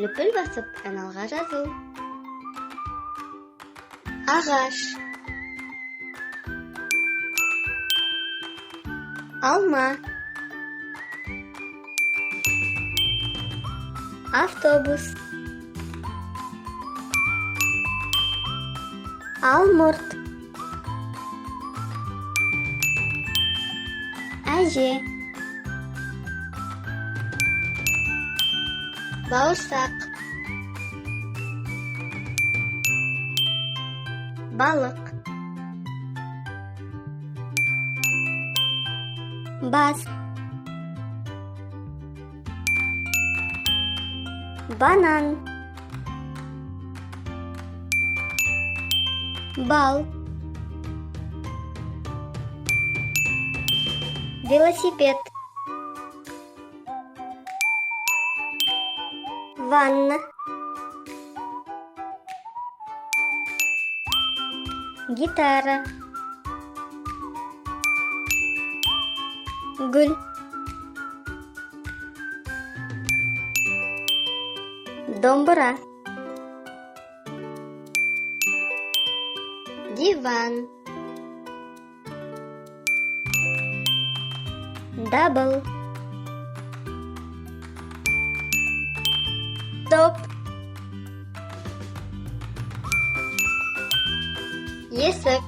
Лүпіл басып, каналға жазыл. Ағаш. Алма. Автобус. Алмұрт. Әже. Бауырсақ. Балық. Бас. Банан. Бал. Велосипед. Ванна. Гитара. Гүл. Домбыра. Диван. Дабл. Топ. Есік.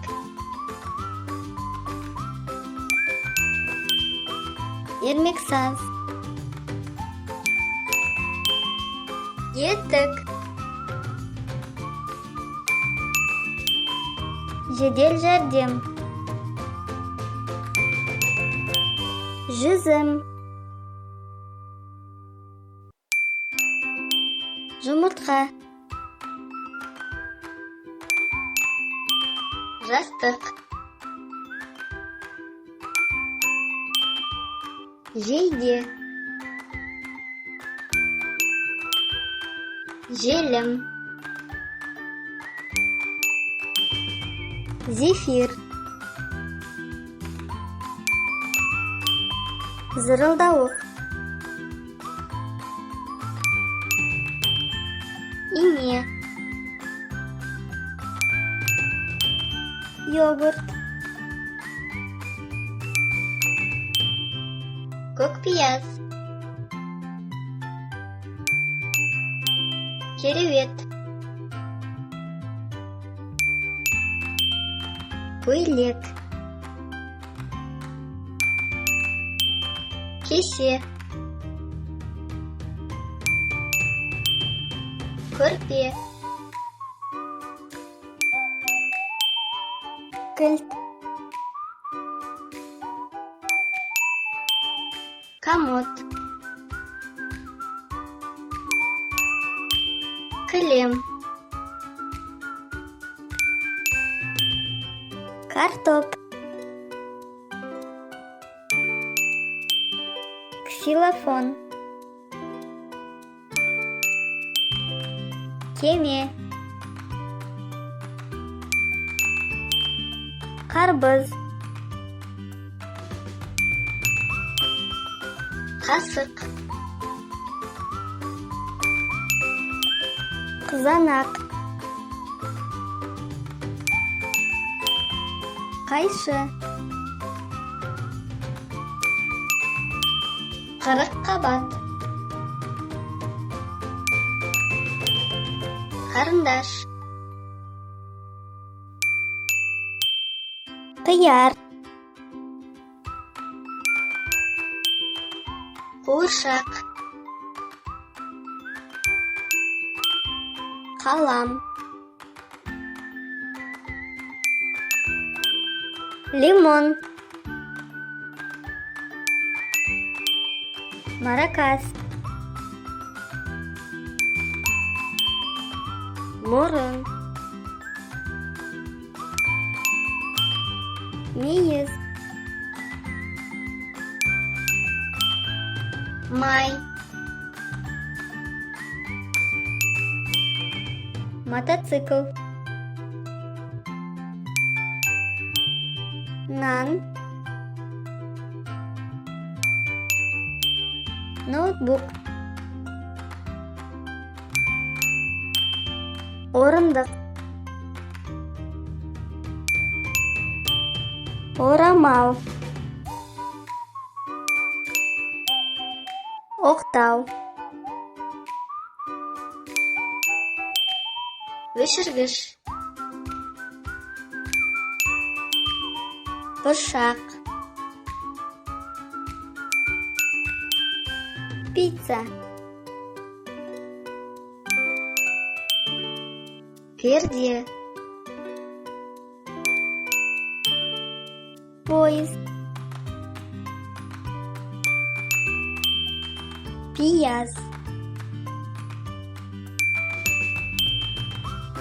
Ермексаз. Етік. Жедел жәрдем. Жүзім. Жұмыртқа. Жастық. Жейде. Желім. Зефир. Зырылдауық. Ине. Йогурт. Көкпияз. Кереует. Көйлек. Кесе. Көрпе. Кілт. Комод. Кілем. Картоп. Ксилофон. Кеме. Қарбыз. Қасық. Қызанақ. Қайшы. Қырыққабат. Қарындаш. Қияр. Қуыршақ. Қалам. Лимон. Маракас. Мұрын. Мейіз. Май. Мотоцикл. Нан. Ноутбук. Орындық. Орамал. Оқтау. Өшіргіш. Бұршақ. Пицца. Перде. Поезд. Пияз.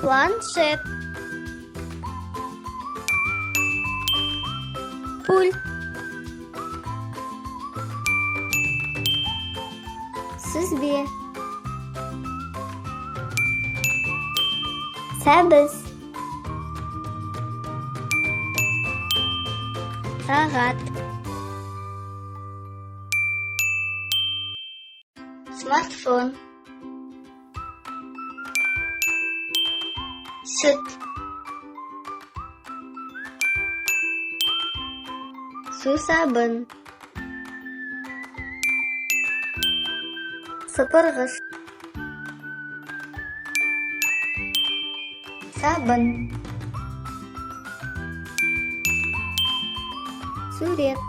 Планшет. Пульт. Сүзбе. Сәбіз. Сағат. Смартфон. Süt. Сусабын. Сыпырғыш. Сабын. Сурет.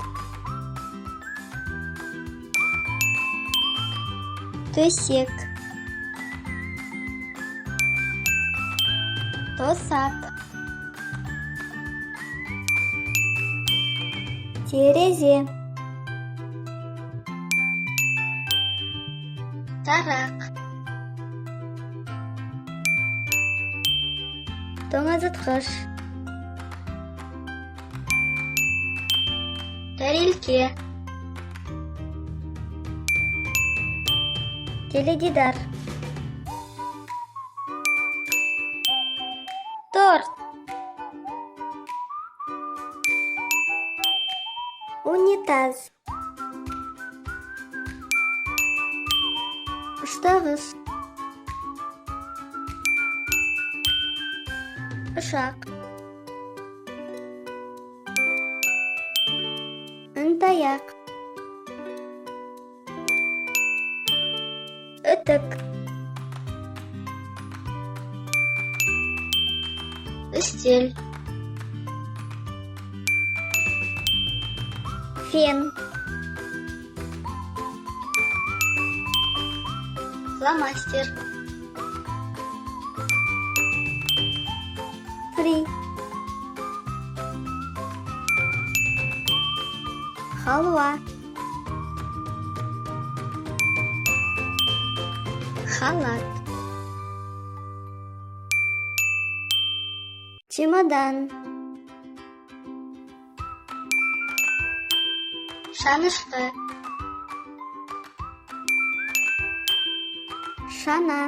Төсек. Тосап. Терезе. Тарақ. Тоңазытқыш. Тәрелке. Теледидар. Торт. Унитаз. Ұштағыш. Ұшақ. Ынтаяқ. Үтік. Үстел. Фен. Фломастер. Фри. Халва. Халат. Чемодан. Шанышқы. Шана.